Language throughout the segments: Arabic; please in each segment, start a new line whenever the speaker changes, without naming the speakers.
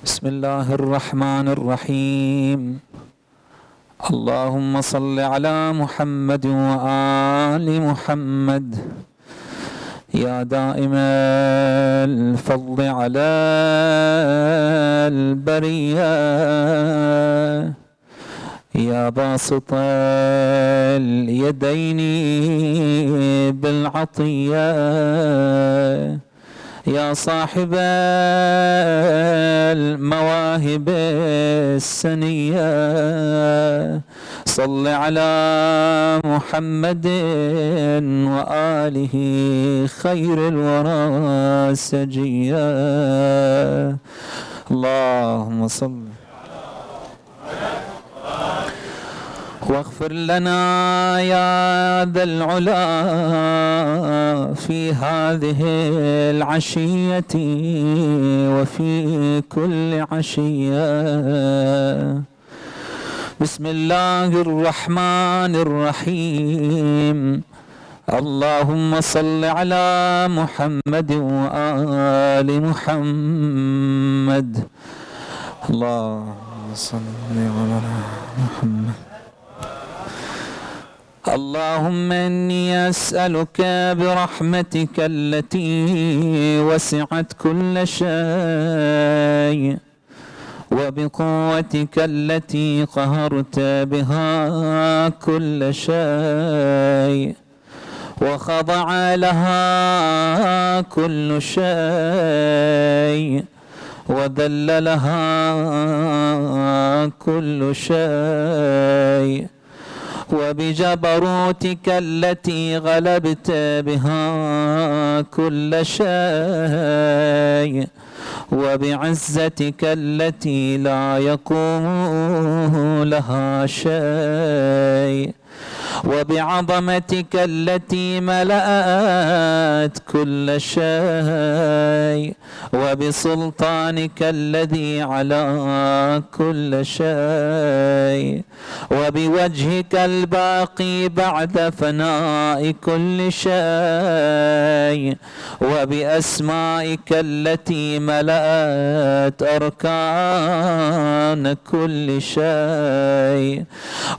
بسم الله الرحمن الرحيم. اللهم صل على محمد وآل محمد يا دائم الفضل على البرية يا باسط اليدين بالعطية يا صاحب المواهب السنية صل على محمد وآله خير الورى سجيا. اللهم صل واغفر لنا يا ذا العلا في هذه العشية وفي كل عشية. بسم الله الرحمن الرحيم. اللهم صل على محمد وآل محمد. اللهم صل على محمد. اللهم إني أسألك برحمتك التي وسعت كل شيء وبقوتك التي قهرت بها كل شيء وخضع لها كل شيء وذل لها كل شيء وبجبروتك التي غلبت بها كل شيء وبعزتك التي لا يقوم لها شيء وبعظمتك التي ملأت كل شيء وبسلطانك الذي على كل شيء وبوجهك الباقي بعد فناء كل شيء وبأسمائك التي ملأت أركان كل شيء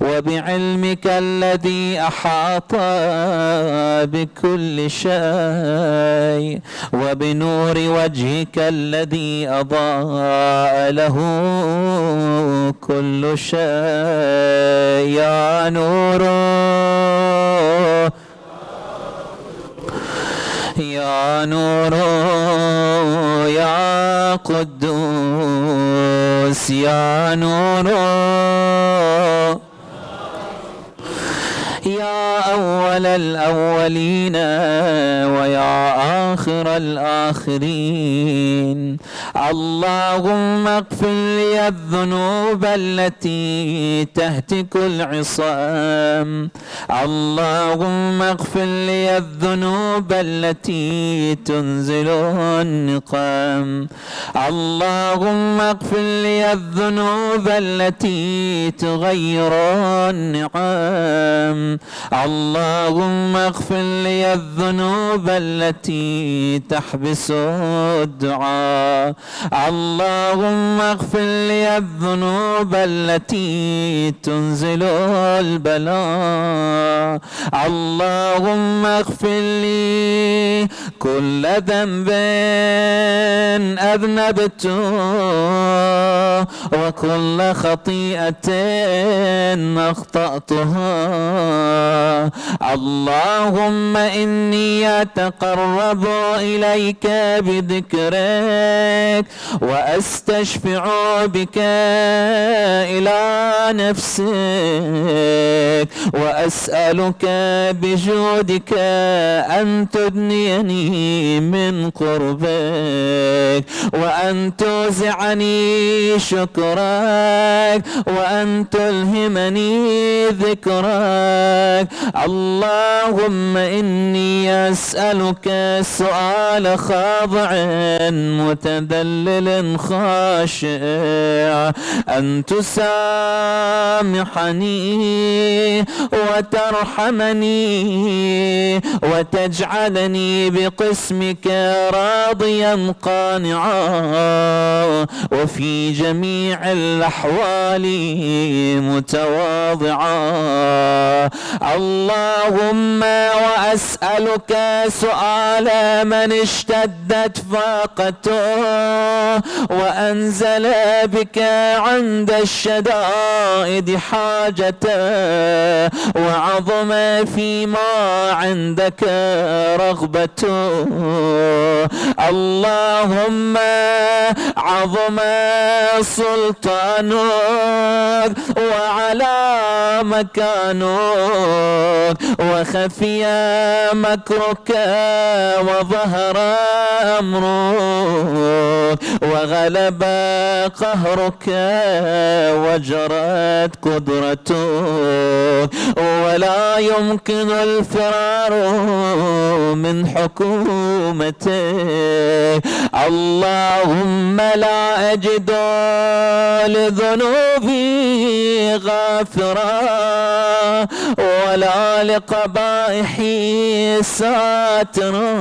وبعلمك الذي أحاط بكل شيء وبنور وجهك الذي أضاء له كل شيء. يا نور يا نور يا قدوس يا نور يا أول الأولين ويا آخر الآخرين. اللهم اغفر لي الذنوب التي تهتك العصام. اللهم اغفر لي الذنوب التي تنزل النقام. اللهم اغفر لي الذنوب التي تغير النعم. اللهم اغفر لي الذنوب التي تحبس الدعاء. اللهم اغفر لي الذنوب التي تنزل البلاء. اللهم اغفر لي كل ذنب أذنبته وكل خطيئة أخطأتها. اللهم إني أتقرب إليك بذكرك وأستشفع بك إلى نفسك وأسألك بجودك أن تدنيني من قربك وأن توزعني شكرك وأن تلهمني ذكرك. اللهم إني أسألك سؤال خاضع متذلل خاشع أن تسامحني وترحمني وتجعلني بقسمك راضيا قانعا خاشعا وفي جميع الأحوال متواضعا. اللهم وأسألك سؤال من اشتدت فاقته وأنزل بك عند الشدائد حاجته وعظم فيما عندك رغبته. اللهم عظم سلطانك وعلى مكانك وخفي مكرك وظهر أمرك وغلب قهرك وجرت قدرتك ولا يمكن الفرار من حكومتك. اللهم لا أجد لذنوبي غافرا ولا لقبائحي ساترا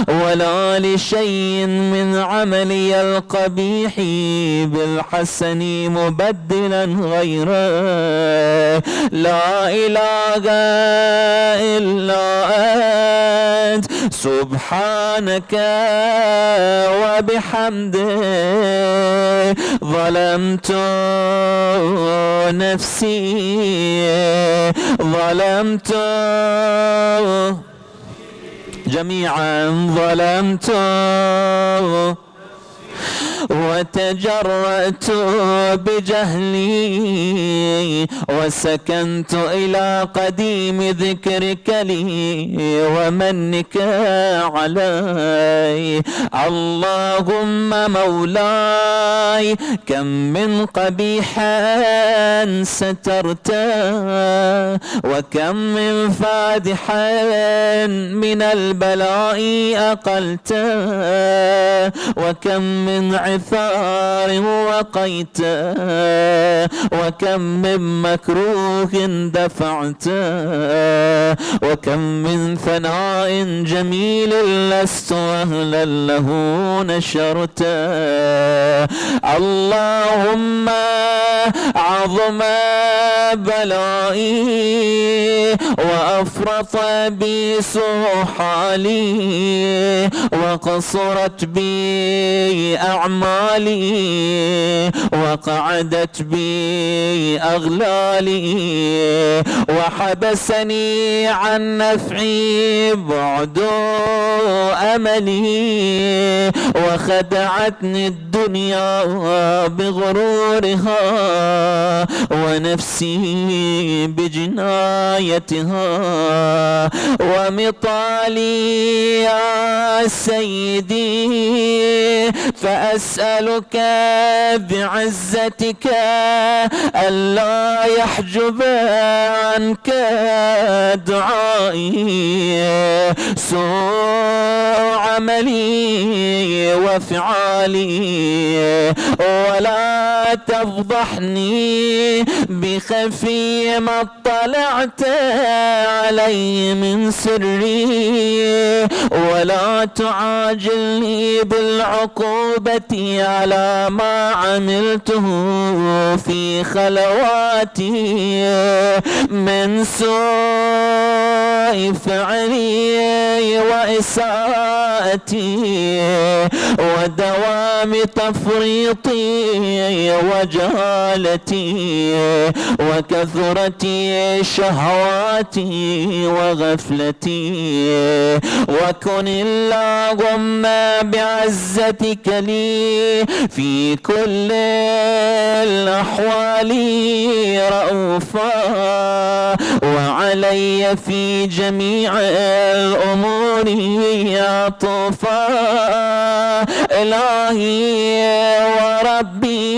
ولا لشيء من عملي القبيح بالحسن مبدلا غيره. لا إله إلا أنت سبحانك وبحمدك ظلمت نفسي ظلمت جميعا ظلمت وتجرأت بجهلي وسكنت إلى قديم ذكرك لي ومنك علي. اللهم مولاي كم من قبيحا سترته وكم من فادحا من البلاء أقلته وكم من عثار وقيته وكم من مكروه دفعته وكم من ثناء جميل لست أهلا له نشرته. اللهم عظم بلائي وأفرط بي سوء حالي وقصرت بي أعمالي وقعدت بي أغلالي وحبسني عن نفعي بعد أملي وخدعتني الدنيا بغرورها ونفسي بجنايتها. ومطالي يا سيدي فأسألك بعزتك ألا يحجب عنك دعائي سوء عملي وفعالي ولا تفضحني بخفي ما اطلعت علي من سري ولا تعاجلني بالعقوبة على ما عملته في خلواتي من سوء فعلي وإساءتي ودوام تفريطي وجهالتي وكثرة شهواتي وغفلتي. وكن اللهم بعزتك لي في كل الأحوال رؤوفا وعلي في جميع الأمور عطوفا. إلهي وربي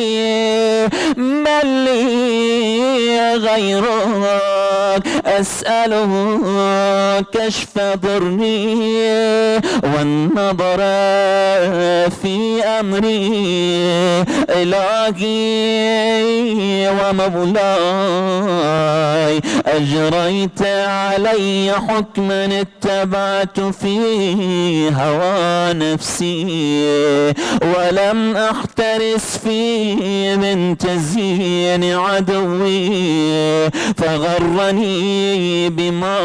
من لي غيرك أسأله كشف ضرني والنظر في أمري. إلهي ومولاي أجريت علي حكما اتبعت فيه هوى نفسي ولم أحترس فيه من تزيين عدوي فغرني بما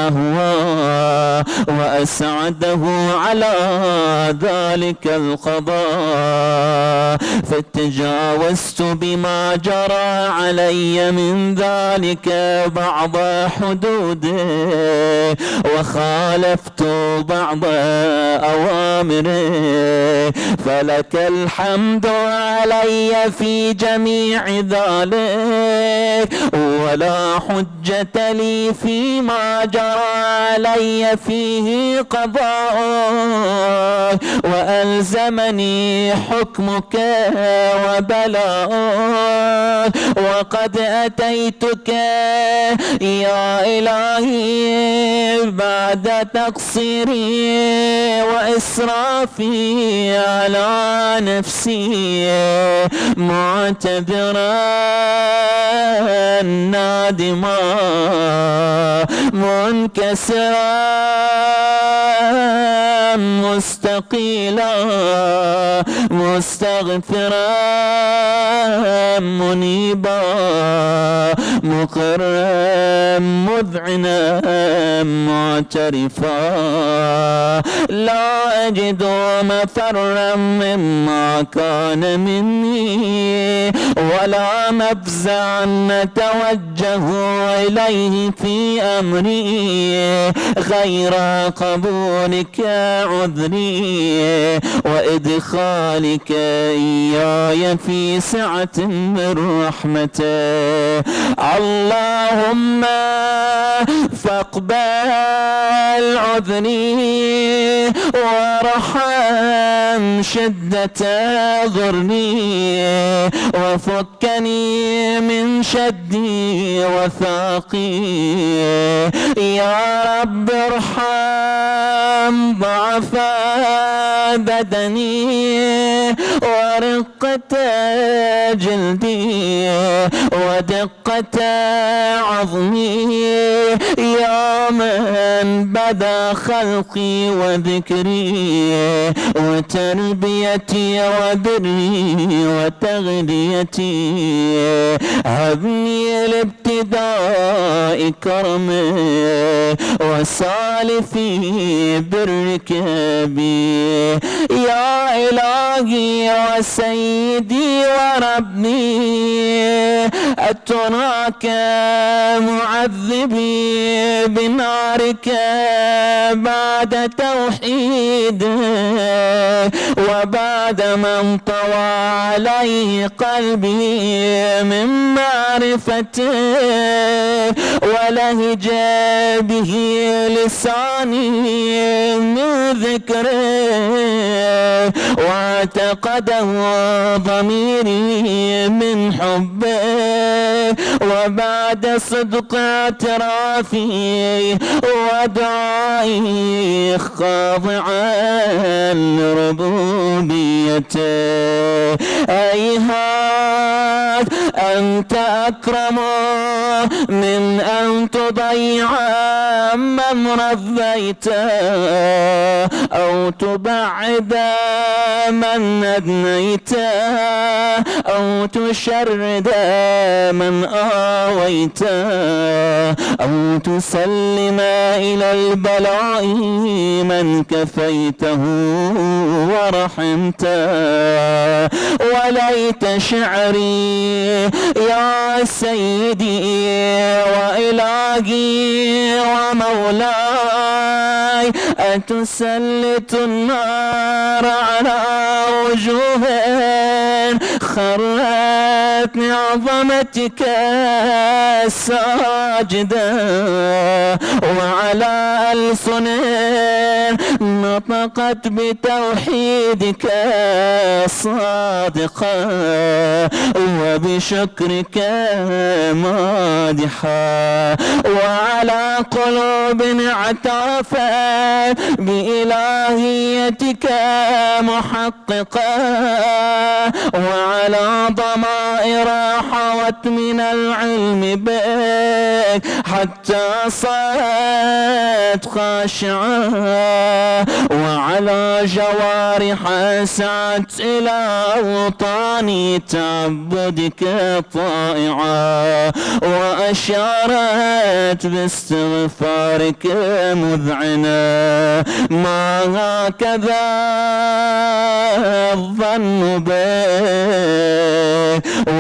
أهوى وأسعده على ذلك القضاء فتجاوزت بما جرى علي من ذلك بعض حدوده وخالفت بعض أوامره فلك الحمد علي في جميع ذلك ولا حجة لي فيما جرى علي فيه قضاء وألزمني حكمك وبلاء وقد أتيتك يا إلهي بعد تقصيري وإسرافي على نفسي معتذرا نادما منكسرا مستقيلا مستغفرا منيبا مقرا مذعنا معترفا لا أجد مفرا مما كان مني ولا مفزعا نتوجه إليه في أمري غير قبولك عذري وإدخالك إياي في سعة من رحمته. اللهم فاقبل عذري وارحم شدة ضرني وفكني من شدي وثاقي. يا رب ارحم ضعف بدني ورقة جلدي ودقة عظمي يا من بدا خلقي وذكري وتربيتي وبري وتغذيتي. هبني الابتداء كرمي وسالفي برك بي يا إلهي وسيدي وربي. أتراك معذبي بنارك بعد توحيد وبعد ما انطوى عليه قلبي من معرفته ولهج به لساني من ذكره واعتقده ضميري من حبه وبعد صدق اعترافي ودعائي خاضعا لربوبيته. هيهات أنت أكرم من أن تضيع من رضيته أو تبعد من أدنيته أو تشرد من آويته أو تسلم إلى البلاء من كفيته ورحمته. وليت شعري يا سيدي وإلهي ومولاي أتسلط النار على وجوه خرت عظمتك الساجدة وعلى ألسن نطقت بتوحيدك صادقة وبشكرك مادحة، وعلى قلوب اعترفت بإلهيتك محققة، وعلى ضمائر حوت من العلم بك حتى صارت خاشعة، وعلى جوارح سعت إلى أوطان تعبدك طائعة، وأشارت باستغفارك مذعنة. ما هكذا الظن بك،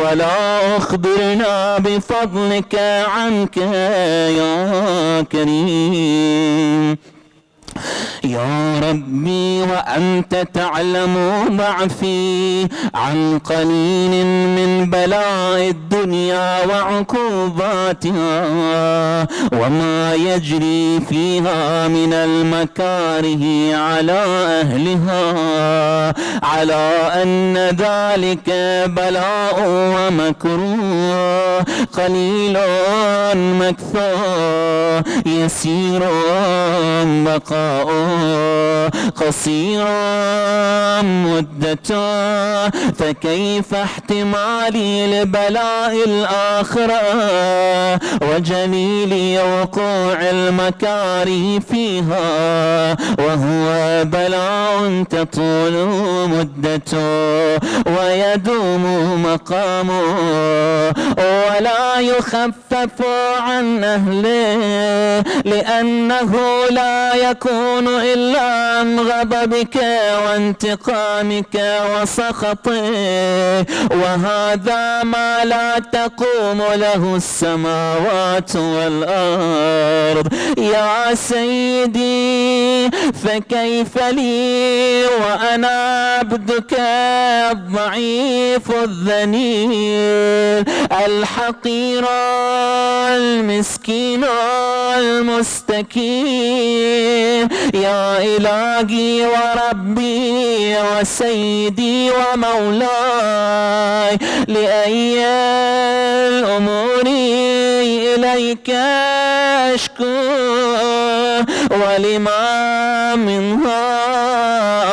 ولا أخبرنا بفضلك عنك يا كريم. يا ربي وأنت تعلم ضعفي عن قليل من بلاء الدنيا وعقوباتها، وما يجري فيها من المكاره على أهلها، على أن ذلك بلاء ومكروه، قليل مكثور، يسير بقاء، قصير مدته، فكيف احتمالي لبلاء الآخرة وجليل وقوع المكاره فيها، وهو بلاء تطول مدته ويدوم مقامه، ولا يخفف عن أهله، لأنه لا يكون إلا عن غضبك وانتقامك وسخطك، وهذا ما لا تقوم له السماوات والأرض. يا سيدي فكيف لي وأنا عبدك الضعيف الذليل الحقير المسكين المستكين، يا إلهي وربي وسيدي ومولاي، لأي الأمور إليك أشكو، ولما منها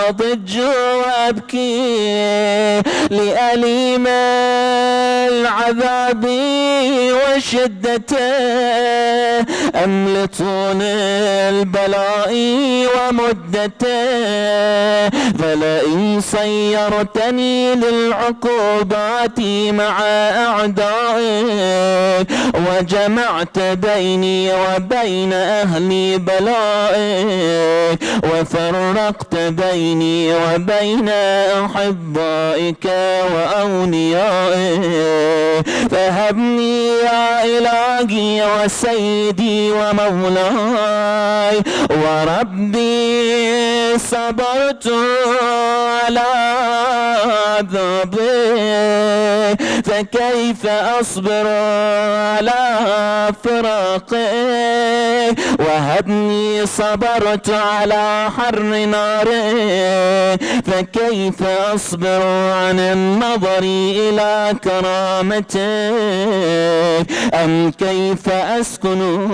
أضج وأبكي، لأليم العذاب وشدته، أم لطول البلاء ومدته، فلئن صيرتني للعقوبات مع أعدائك، وجمعت بيني وبين أهل بلائك، وفرقت بيني وبين أحبائك وأوليائك، فهبني يا إلهي وسيدي ومولاي وربي، صبرت على عذابك، فكيف أصبر على فراقك، وهبني صبرت على حر نارك، فكيف أصبر عن النظر إلى كرامتك، أم كيف أسكن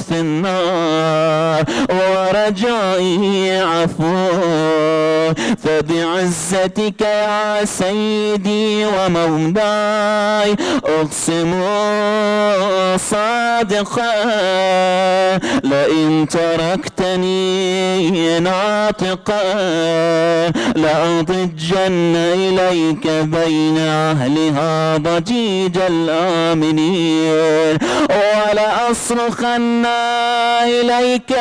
في النار ورجائي عفوك، فبعزتك يا سيدي ومولاي أقسم صادقا، لئن تركتني ناطقا لأضجن إليك بين أهلها ضجيج الآمنين، ولأصرخن إليك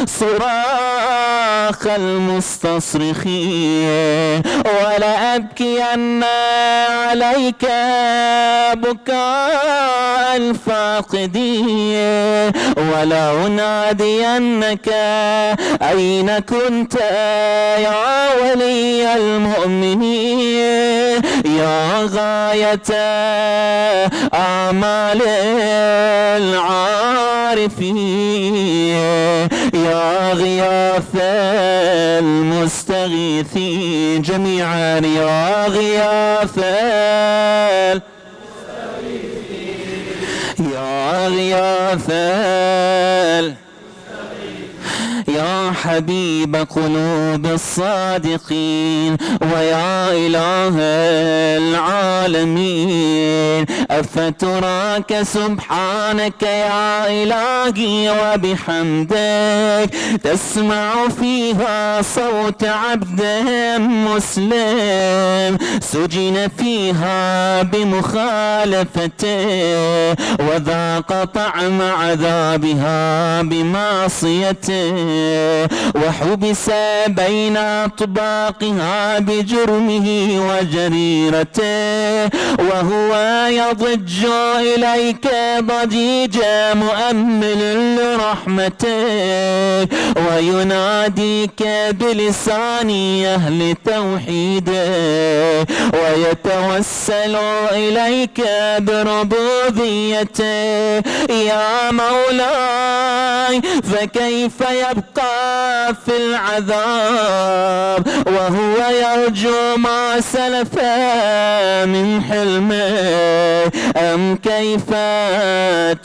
صراخ المستصرخين، ولأبكين عليك بكاء الفاقدين، ولأنادينك أين كنت يا ولي المؤمنين، يا غاية آمال العارفين، يا غياث المستغيثين جميعا، يا غياث يا غياث يا حبيب قلوب الصادقين، ويا إله العالمين، أفتراك سبحانك يا إلهي وبحمدك تسمع فيها صوت عبد مسلم سجن فيها بمخالفته وذاق طعم عذابها بمعصيته وحبس بين أطباقها بجرمه وجريرته، وهو يضج إليك ضجيج مؤمل لرحمتك ويناديك بلسان أهل توحيدك ويتوسل إليك بربوبيته. يا مولاي فكيف يبقى في العذاب وهو يرجو ما سلف من حلمه؟ أم كيف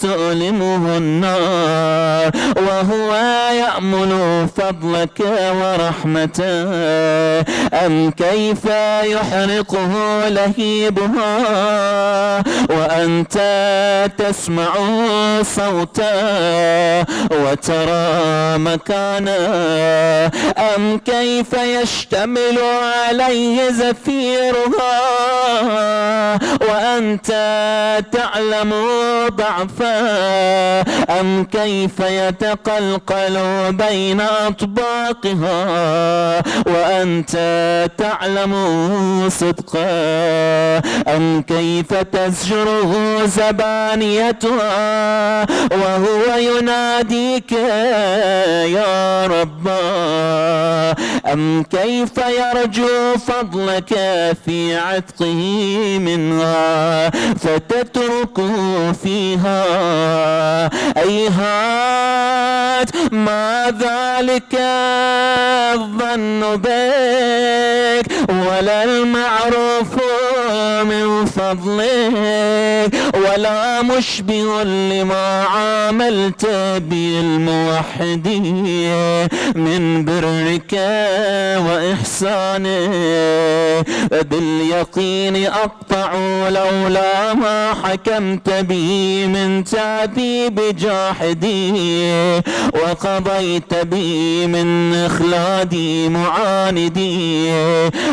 تؤلمه النار وهو يأمل فضلك ورحمته؟ أم كيف يحرقه لهيبها وأنت تسمع صوته وترى مكانه؟ أم كيف يشتمل عليه زفيرها وأنت تعلم ضعفه؟ أم كيف يتقلقل بين أطباقها وأنت تعلم صدقه؟ أم كيف تزجره زبانيتها وهو يناديك يا رب؟ أم كيف يرجو فضلك في عتقه منها فتتركه فيها؟ أيهات ما ذلك الظن بك ولا المعروف من فضلك ولا مشبه لما عاملت بالموحدين من برك وإحسانك. باليقين أقطع لولا ما حكمت به من تعذيب جاحدي وقضيت به من إخلادي معاندي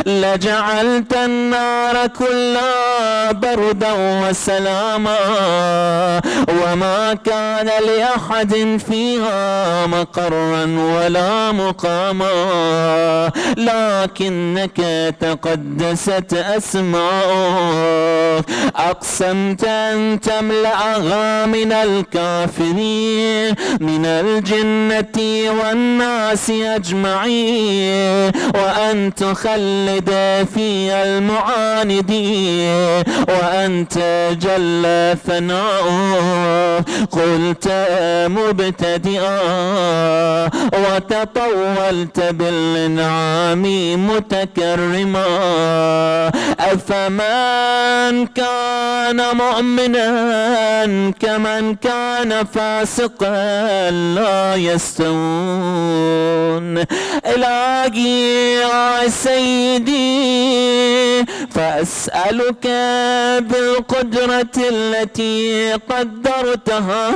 لجعلت النار كلها بردا وسلاما وما كان لأحد فيها مقرا ولا مقاما، لكنك تقدست أسماؤك أقسمت أن تملأها من الكافرين من الجنة والناس أجمعين وأن تخلد فيها المعاندين وأنت جل ثناؤك قلت مبتدئا وتطولت بالإنعام متكرما. أفمن كان مؤمنا كمن كان فاسقا لا يستوون. إلهي يا سيدي فأسألك بالقدرة التي قدرتها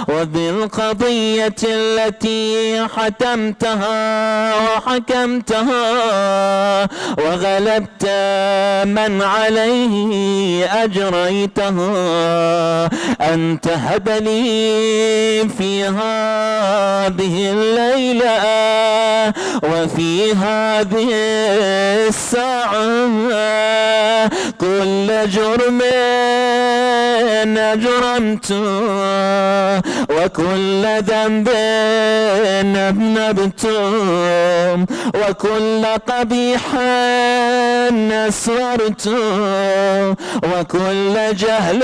وبالقضية التي حتمتها وحكمتها وغلبت من عليه أجريتها أن تهب لي في هذه الليلة وفي هذه الساعة كل جرم أجرمته وكل ذنب أذنبتم وكل قبيح أسررتم وكل جهل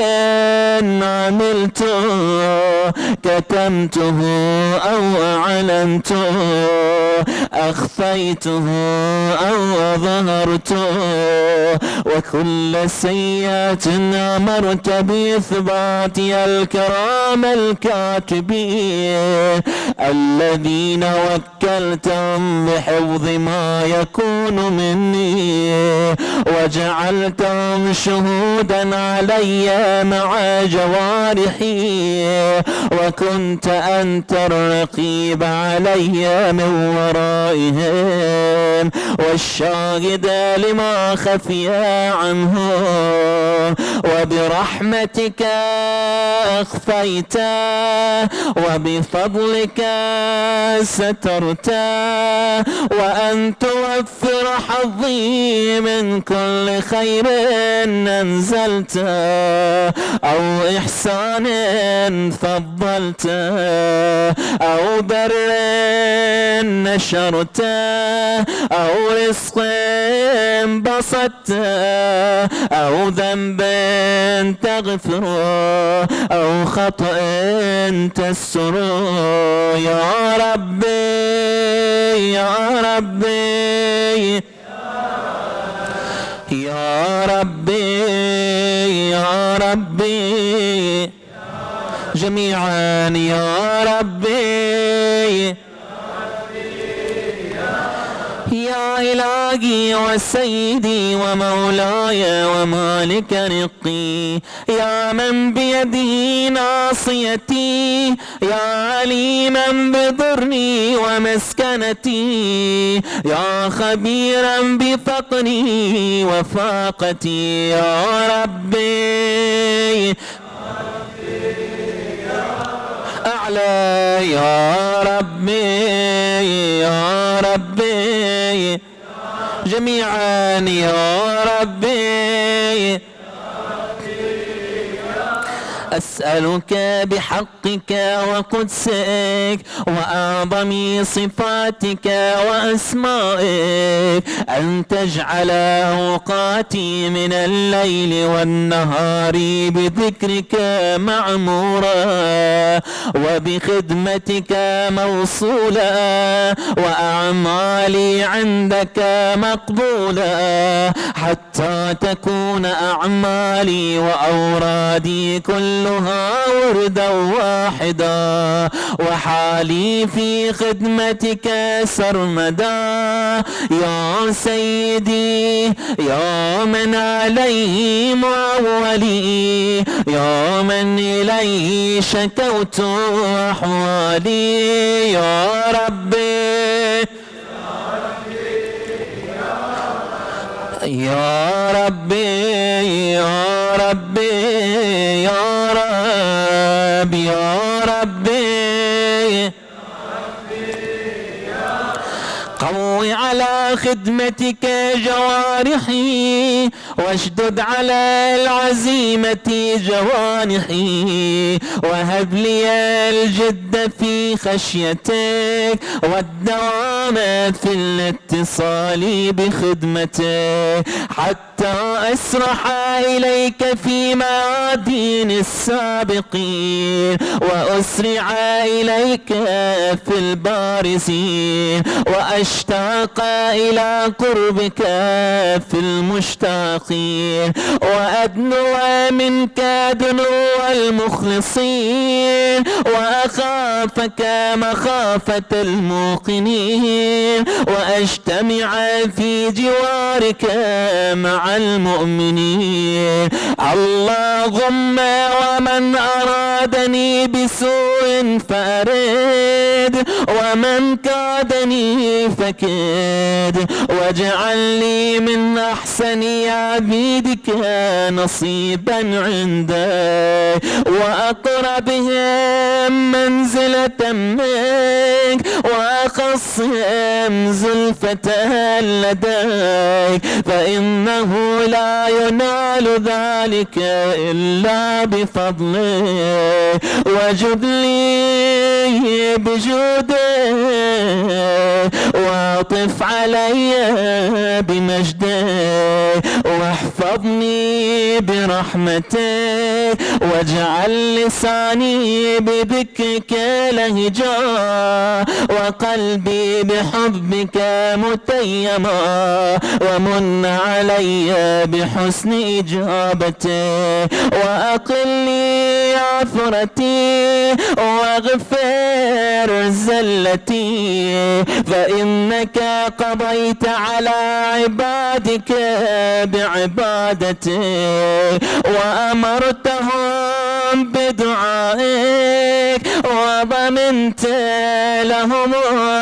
عملتم كتمته أو أعلنته أخفيته أو ظهرته وكل سيئة أمرت بإثباتها الكرام الكاتبين الذين وكلتهم بحفظ ما يكون مني وجعلتهم شهودا علي مع جوارحي وكنت أنت الرقيب علي من ورائهم والشاهد لما خفي عنهم وبرحمتك أخفيت وبفضلك سترت وأن توفر حظي من كل خير أنزلت أو إحسان فضلت أو بر نشرت أو رزق بسطت أو ذنب تغفر أو خطأ تستر يا ربي يا ربي يا ربي يا ربي جميعا يا ربي يا إلهي وسيدي ومولاي ومالك رقي يا من بيده ناصيتي يا عليما بضري ومسكنتي يا خبيرا بفقري وفاقتي يا ربي أعلى يا ربي يا ربي جميعا يا ربي أسألك بحقك وقدسك وأعظم صفاتك وأسمائك أن تجعل أوقاتي من الليل والنهار بذكرك معمورا وبخدمتك موصولا وأعمالي عندك مقبولا حتى تكون أعمالي وأورادي كلها وردا واحدا وحالي في خدمتك سرمدا يا سيدي يا من عليه معولي يا من إليه شكوت أحوالي يا ربي يا ربي يا ربي يا رب يا ربي قوي على خدمتك جوارحي واشدد على العزيمة جوانحي وهب لي الجد في خشيتك والدوام في الاتصال بخدمتك حتى أسرح إليك في معادين السابقين وأسرع إليك في البارزين وأشتاق إلى قربك في المشتاقين وأدنو منك دنو المخلصين وأخافك مخافة الموقنين وأجتمع في جوارك مع المؤمنين اللهم ومن أرادني بسوء فأرد ومن كادني فكد واجعل لي من أحسن عبيدك نصيبا عندك وأقربهم منزلة منك وأخصهم زلفة لديك فإنه لا ينال ذلك إلا بفضلك وجد لي بجودك واطف علي بمجدك واحفظني برحمتك واجعل لساني بذكرك لهجا وقلبي بحبك متيما ومن علي بحسن إجابتك وأقل لي عثرتي واغفر زلتي فإنك قضيت على عبادك بعبادتك وأمرتهم بدعائك وضمنت لهم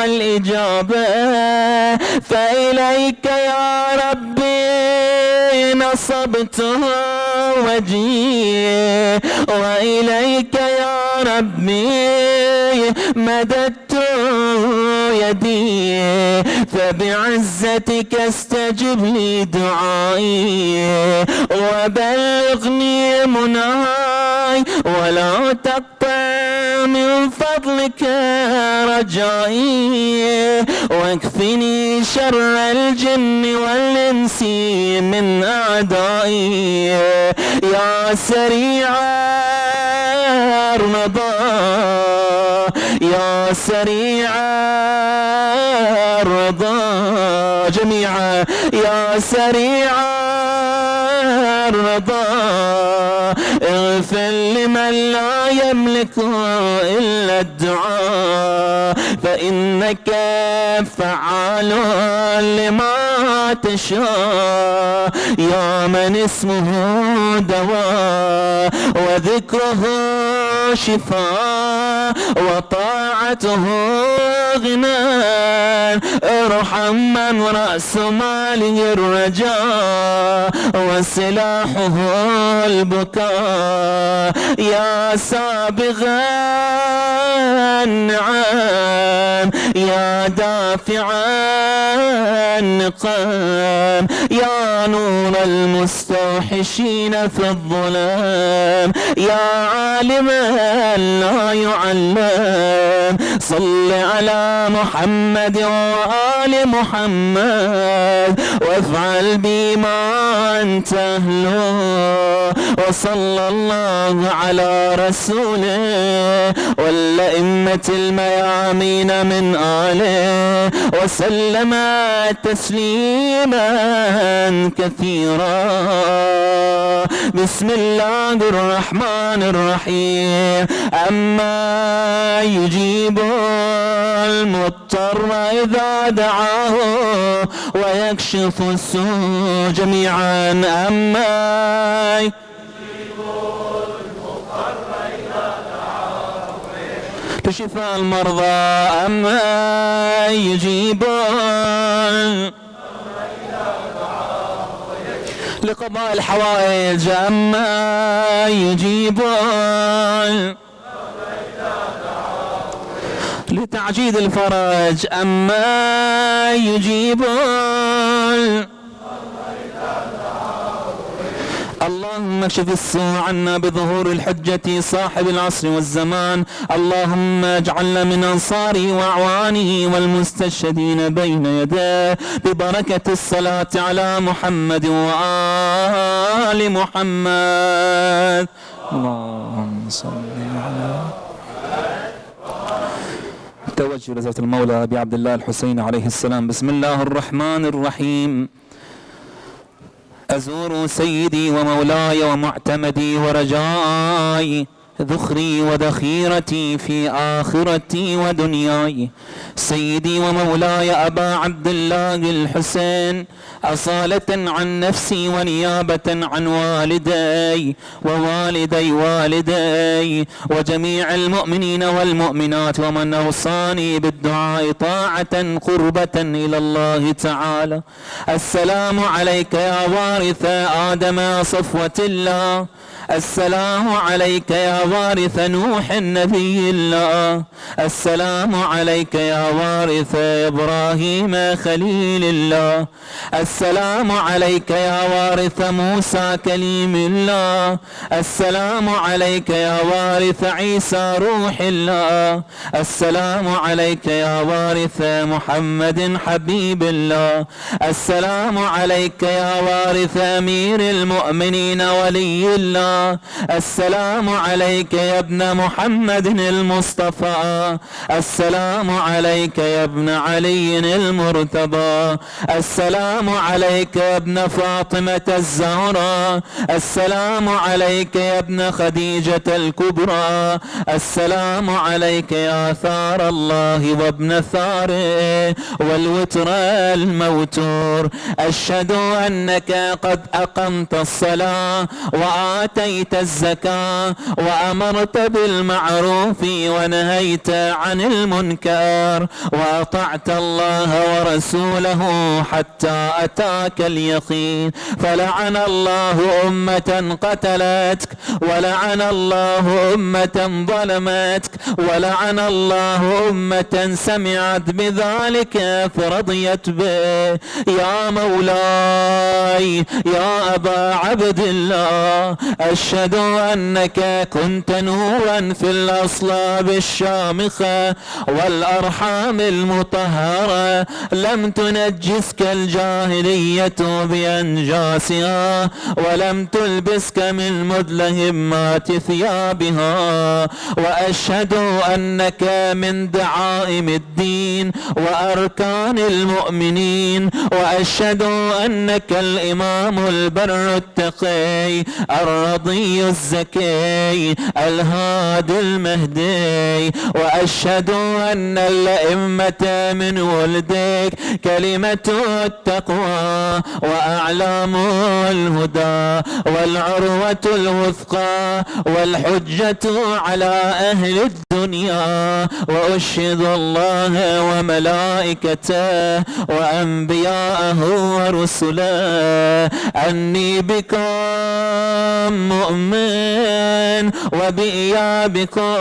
الإجابة فإليك يا ربي نصبت وجهي وإليك يا ربي مددت يدي فبعزتك استجب لي دعائي وبلغني مناي ولا تقطع من فضلك رجائي واكفني شر الجن والإنس من أعدائي يا سريع الرضا يا سريع الرضا جميعا يا سريع الرضا اغفر لمن لا يملك إلا الدعاء فإنك فعال لما تشاء يا من اسمه دواء وذكره شفاء وطاعته غنى ارحم من رأس ماله الرجاء وسلاحه البكاء يا سابغ النعم يا دافع النقام يا نور المستوحشين في الظلام يا عالما لا يعلم صل على محمد وآل محمد وافعل بما أنت أهله وصلى الله على رسوله والأئمة الميامين من آله وسلم تسليما كثيرا بسم الله الرحمن الرحيم أما يجيب المضطر إذا دعاه ويكشف السوء جميعا أما يجيب المضطر إذا دعاه لشفاء المرضى أما يجيب لقضاء الحوائج أما يجيب لتعجيل الفرج أما يجيب اللهم اكشف السوء عنا بظهور الحجة صاحب العصر والزمان اللهم اجعلنا من أنصاره وأعوانه والمستشهدين بين يديه ببركة الصلاة على محمد وآل محمد اللهم صل على توجه لزوجة المولى بعبد الله الحسين عليه السلام. بسم الله الرحمن الرحيم. أزور سيدي ومولاي ومعتمدي ورجائي ذخري وذخيرتي في آخرتي ودنياي، سيدي ومولاي أبا عبد الله الحسين، أصالة عن نفسي ونيابة عن والدي ووالدي والدي وجميع المؤمنين والمؤمنات، ومن أوصاني بالدعاء طاعة قربة إلى الله تعالى. السلام عليك يا وارث آدم صفوة الله، السلام عليك يا وارث نوح النبي الله، السلام عليك يا وارث إبراهيم خليل الله، السلام عليك يا وارث موسى كليم الله، السلام عليك يا وارث عيسى روح الله، السلام عليك يا وارث محمد حبيب الله، السلام عليك يا وارث أمير المؤمنين ولي الله، السلام عليك يا ابن محمد المصطفى، السلام عليك يا ابن علي المرتضى، السلام عليك يا ابن فاطمة الزهراء، السلام عليك يا ابن خديجة الكبرى، السلام عليك يا ثار الله وابن ثاره والوتر الموتور. أشهد أنك قد أقمت الصلاة وآتيت الزكاة وأمرت بالمعروف ونهيت عن المنكر وأطعت الله ورسوله حتى أتاك اليقين. فلعن الله أمة قتلتك، ولعن الله أمة ظلمتك، ولعن الله أمة سمعت بذلك فرضيت به. يا مولاي يا أبا عبد الله، أشهد أنك كنت نورا في الأصلاب الشامخة والأرحام المطهرة، لم تنجسك الجاهلية بأنجاسها، ولم تلبسك من مدلهمات ثيابها. وأشهد أنك من دعائم الدين وأركان المؤمنين، وأشهد أنك الإمام البر التقي الرضي الزكي الهادي المهدي. وأشهد أن الأئمة من ولدك كلمة التقوى وأعلام الهدى والعروة الوثقى والحجة على أهل الدنيا. وأشهد الله وملائكته وأنبياءه ورسله أني بكم مؤمن وبإيابكم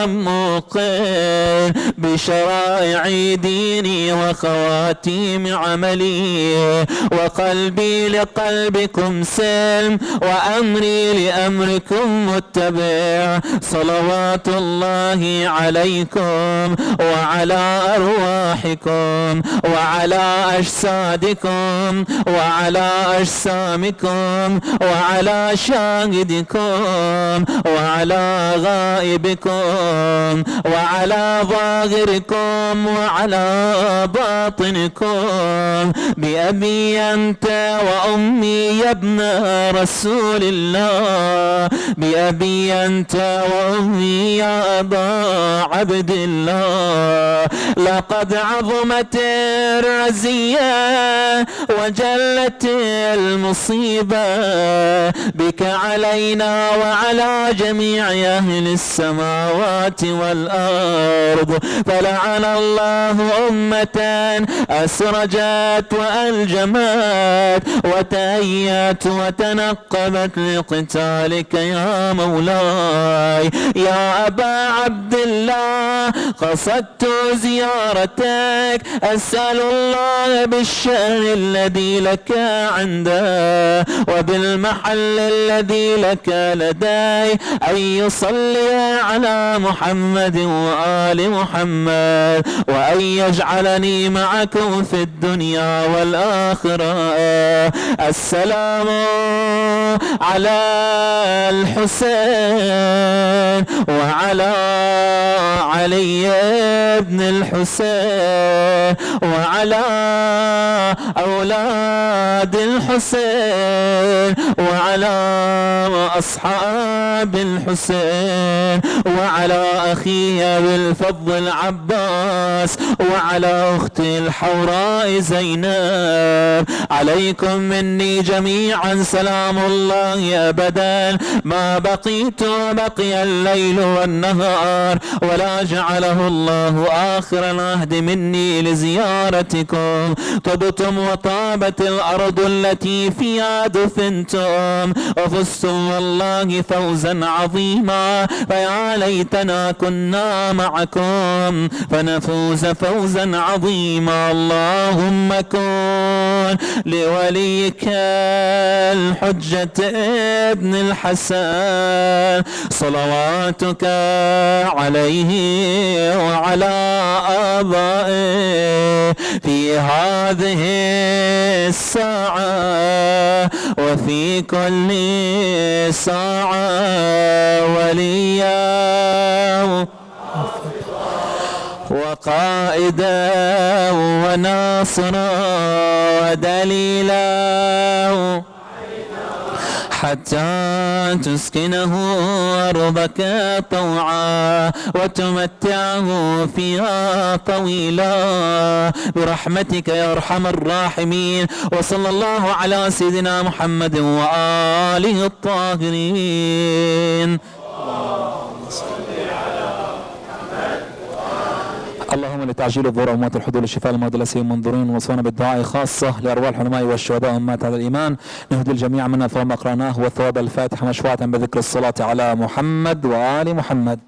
موقن، بشرائع ديني وخواتيم عملي، وقلبي لقلبكم سلم وأمري لأمركم متبع. صلوات الله عليكم وعلى أرواحكم وعلى أجسادكم وعلى أجسامكم وعلى شاهدكم وعلى غائبكم وعلى ظاهركم وعلى باطنكم، بأبي أنت وأمي يا ابن رسول الله، بأبي أنت وأمي يا أبا عبد الله. لقد عظمت الرزية وجلت المصيبة بك علينا وعلى جميع أهل السماوات والأرض. فلعن الله أمة أسرجت وألجمت وتأيت وتنقبت لقتالك يا مولاي. يا أبا عبد الله، قصدت زيارتك أسأل الله بالشأن الذي لك عنده وبالمحل الذي لك لدي أن يصلي على محمد وآل محمد، وأن يجعلني معكم في الدنيا والآخرة. السلام على الحسين وعلى علي بن الحسين وعلى أولاد الحسين وعلى أصحاب الحسين وعلى أخي أبي الفضل عباس وعلى أختي الحوراء زينب. عليكم مني جميعا سلام الله أبدا ما بقيت وبقي الليل والنهار، ولا جعله الله آخر العهد مني لزيارتكم. طبتم وطابت الأرض التي فيها دفنتم، وفزتم والله فوزا عظيما، فيا ليتنا كنا معكم فنفوز فوزا عظيما. اللهم كن لوليك الحجة ابن الحسن صلواتك عليه وعلى آبائه في هذه الساعة وفي كل ساعة وليا وقائدا وناصرا ودليلا، حتى تسكنه أرضك طوعا وتمتعه فيها طويلا برحمتك يا أرحم الراحمين. وصلى الله على سيدنا محمد وآله الطاهرين. اللهم لتعجيل الظهور وموت الحضور لشفاء المرضى الذين منظورين، وصونا بالدعاء خاصة لأرواح العلماء والشهداء وأمات هذا الإيمان. نهدي الجميع منا ثواب ما قرأناه وثواب الفاتحة مشفوعة بذكر الصلاة على محمد وآل محمد.